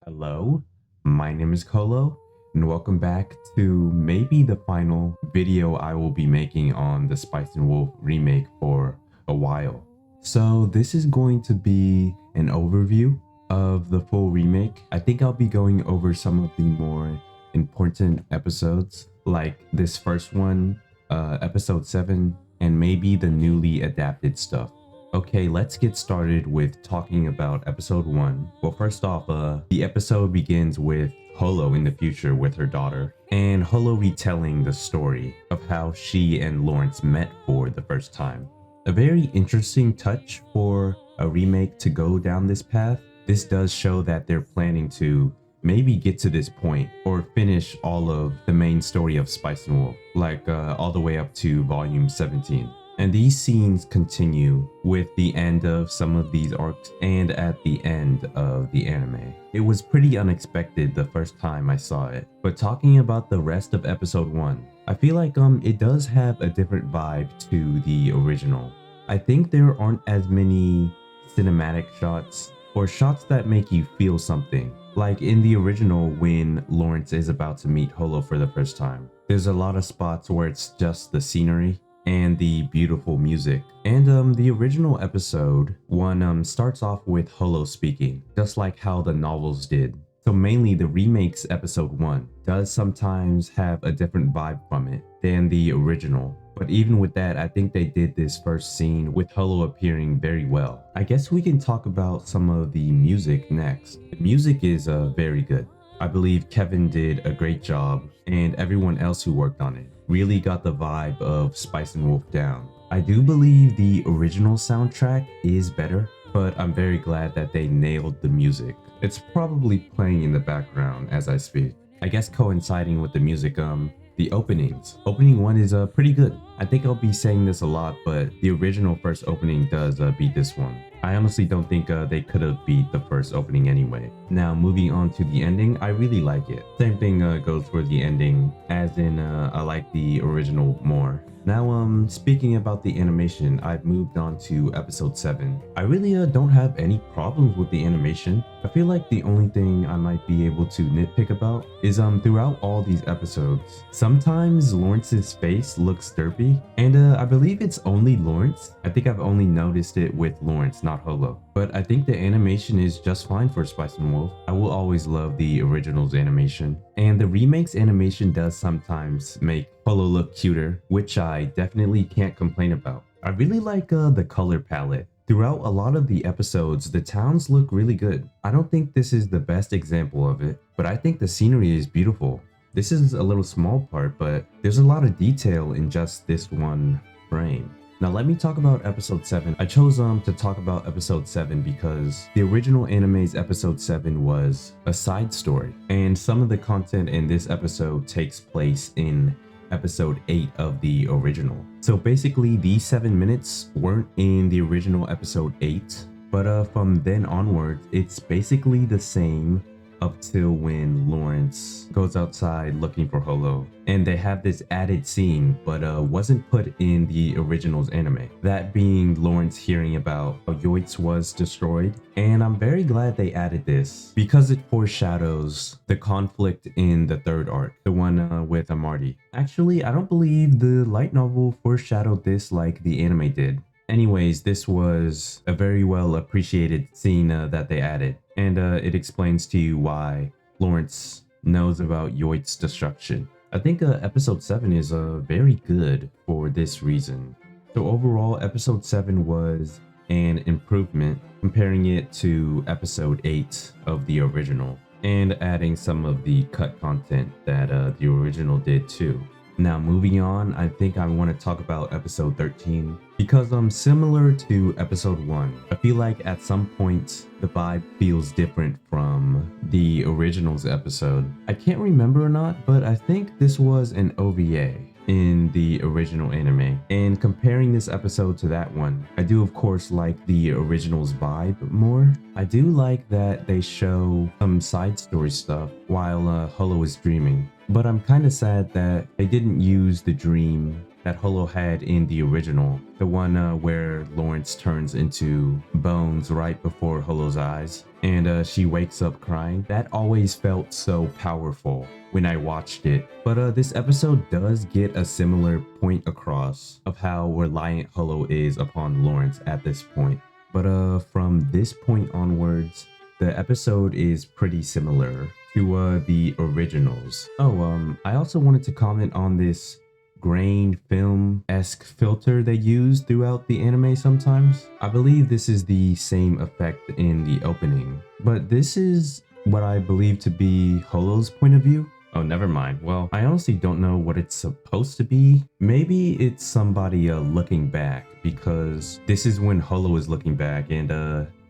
Hello, my name is Kolo, and welcome back to maybe the final video I will be making on the Spice and Wolf remake for a while. So this is going to be an overview of the full remake. I think I'll be going over some of the more important episodes, like this first one, episode 7, and maybe the newly adapted stuff. Okay, let's get started with talking about episode 1. Well, first off, the episode begins with Holo in the future with her daughter, and Holo retelling the story of how she and Lawrence met for the first time. A very interesting touch for a remake to go down this path. This does show that they're planning to maybe get to this point or finish all of the main story of Spice and Wolf, like all the way up to volume 17. And these scenes continue with the end of some of these arcs and at the end of the anime. It was pretty unexpected the first time I saw it, but talking about the rest of episode 1, I feel like it does have a different vibe to the original. I think there aren't as many cinematic shots or shots that make you feel something. Like in the original when Lawrence is about to meet Holo for the first time. There's a lot of spots where it's just the scenery and the beautiful music. And the original episode 1 starts off with Holo speaking, just like how the novels did. So mainly the remake's episode 1 does sometimes have a different vibe from it than the original. But even with that, I think they did this first scene with Holo appearing very well. I guess we can talk about some of the music next. The music is very good. I believe Kevin did a great job, and everyone else who worked on it really got the vibe of Spice and Wolf down. I do believe the original soundtrack is better, but I'm very glad that they nailed the music. It's probably playing in the background as I speak. I guess coinciding with the music, the openings. Opening 1 is pretty good. I think I'll be saying this a lot, but the original first opening does beat this one. I honestly don't think they could have beat the first opening anyway. Now moving on to the ending, I really like it. Same thing goes for the ending, as in I like the original more. Now speaking about the animation, I've moved on to episode 7. I really don't have any problems with the animation. I feel like the only thing I might be able to nitpick about is throughout all these episodes, sometimes Lawrence's face looks derpy, and I believe it's only Lawrence. I think I've only noticed it with Lawrence, not Holo. But I think the animation is just fine for Spice and Wolf. I will always love the original's animation. And the remake's animation does sometimes make Holo look cuter, which I definitely can't complain about. I really like the color palette. Throughout a lot of the episodes, the towns look really good. I don't think this is the best example of it, but I think the scenery is beautiful. This is a little small part, but there's a lot of detail in just this one frame. Now let me talk about episode 7. I chose to talk about episode 7 because the original anime's episode 7 was a side story, and some of the content in this episode takes place in episode 8 of the original. So basically these 7 minutes weren't in the original episode 8, but from then onwards it's basically the same up till when Lawrence goes outside looking for Holo, and they have this added scene but wasn't put in the original's anime, that being Lawrence hearing about how Yoitz was destroyed. And I'm very glad they added this because it foreshadows the conflict in the third arc, the one with Marty. Actually, I don't believe the light novel foreshadowed this like the anime did. Anyways, this was a very well appreciated scene that they added, and it explains to you why Lawrence knows about Yoit's destruction. I think episode 7 is very good for this reason. So overall, episode 7 was an improvement comparing it to episode 8 of the original, and adding some of the cut content that the original did too. Now moving on, I think I want to talk about episode 13 because similar to episode 1, I feel like at some point the vibe feels different from the original's episode. I can't remember or not, but I think this was an OVA in the original anime, and comparing this episode to that one, I do of course like the original's vibe more. I do like that they show some side story stuff while Holo is dreaming, but I'm kind of sad that they didn't use the dream that Holo had in the original, the one where Lawrence turns into bones right before Holo's eyes and she wakes up crying. That always felt so powerful when I watched it. But this episode does get a similar point across of how reliant Holo is upon Lawrence at this point. But from this point onwards, the episode is pretty similar to the originals. I also wanted to comment on this grain film-esque filter they use throughout the anime sometimes. I believe this is the same effect in the opening, but this is what I believe to be Holo's point of view. Oh, never mind. Well, I honestly don't know what it's supposed to be. Maybe it's somebody looking back, because this is when Holo is looking back, and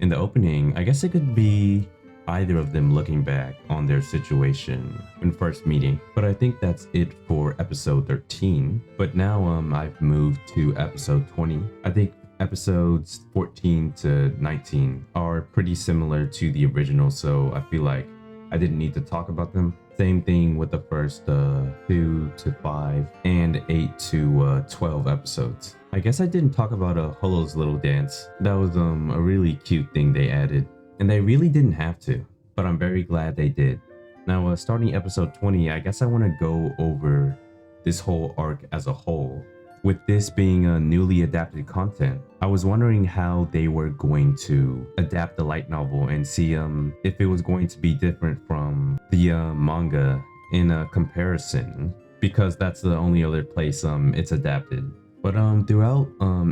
in the opening, I guess it could be either of them looking back on their situation when first meeting. But I think that's it for episode 13. But now I've moved to episode 20. I think episodes 14 to 19 are pretty similar to the original, so I feel like I didn't need to talk about them. Same thing with the first 2 to 5 and 8 to 12 episodes. I guess I didn't talk about Holo's little dance. That was a really cute thing they added, and they really didn't have to, but I'm very glad they did. Now starting episode 20, I guess I want to go over this whole arc as a whole. With this being a newly adapted content, I was wondering how they were going to adapt the light novel and see if it was going to be different from the manga in a comparison, because that's the only other place it's adapted. But throughout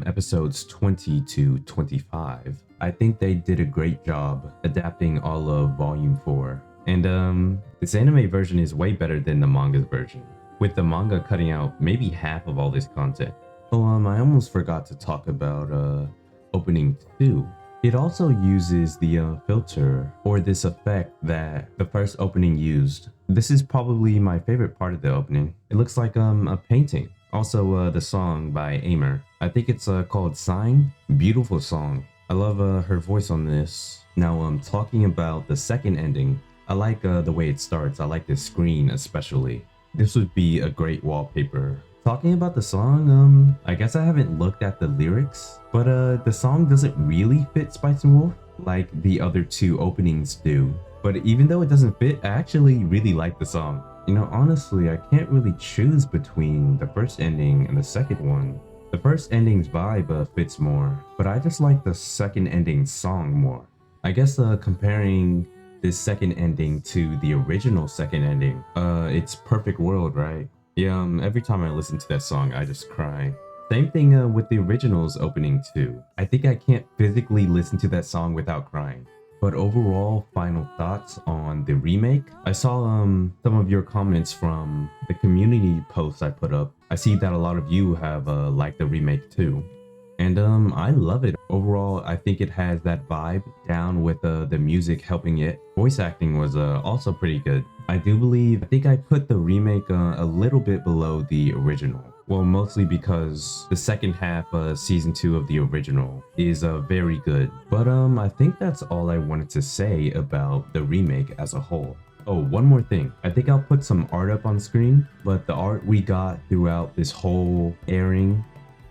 episodes 20 to 25, I think they did a great job adapting all of volume 4. And this anime version is way better than the manga's version, with the manga cutting out maybe half of all this content. Oh, I almost forgot to talk about opening 2. It also uses the filter, or this effect that the first opening used. This is probably my favorite part of the opening. It looks like a painting. Also the song by Aimer. I think it's called Sign. Beautiful song. I love her voice on this. Now talking about the second ending, I like the way it starts. I like this screen especially. This would be a great wallpaper. Talking about the song, I guess I haven't looked at the lyrics, but the song doesn't really fit Spice and Wolf like the other 2 openings do. But even though it doesn't fit, I actually really like the song. You know, honestly, I can't really choose between the first ending and the second one. The first ending's vibe fits more, but I just like the second ending song more. I guess comparing this second ending to the original second ending, it's Perfect World, right? Yeah, every time I listen to that song, I just cry. Same thing with the original's opening too. I think I can't physically listen to that song without crying. But overall, final thoughts on the remake. I saw some of your comments from the community posts I put up. I see that a lot of you have liked the remake too. And I love it. Overall, I think it has that vibe down with the music helping it. Voice acting was also pretty good. I think I put the remake a little bit below the original. Well, mostly because the second half season 2 of the original is very good. But I think that's all I wanted to say about the remake as a whole. Oh, one more thing. I think I'll put some art up on screen, but the art we got throughout this whole airing,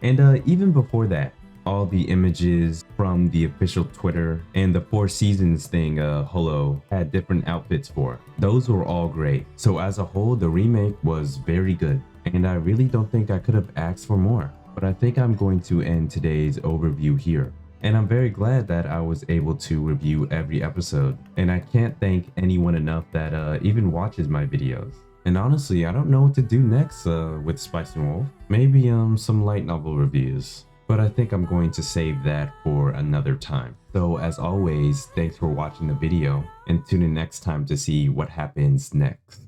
and even before that, all the images from the official Twitter and the 4 seasons thing Holo had different outfits for. Those were all great. So as a whole, the remake was very good, and I really don't think I could have asked for more. But I think I'm going to end today's overview here. And I'm very glad that I was able to review every episode. And I can't thank anyone enough that even watches my videos. And honestly, I don't know what to do next with Spice and Wolf. Maybe some light novel reviews. But I think I'm going to save that for another time. So as always, thanks for watching the video, and tune in next time to see what happens next.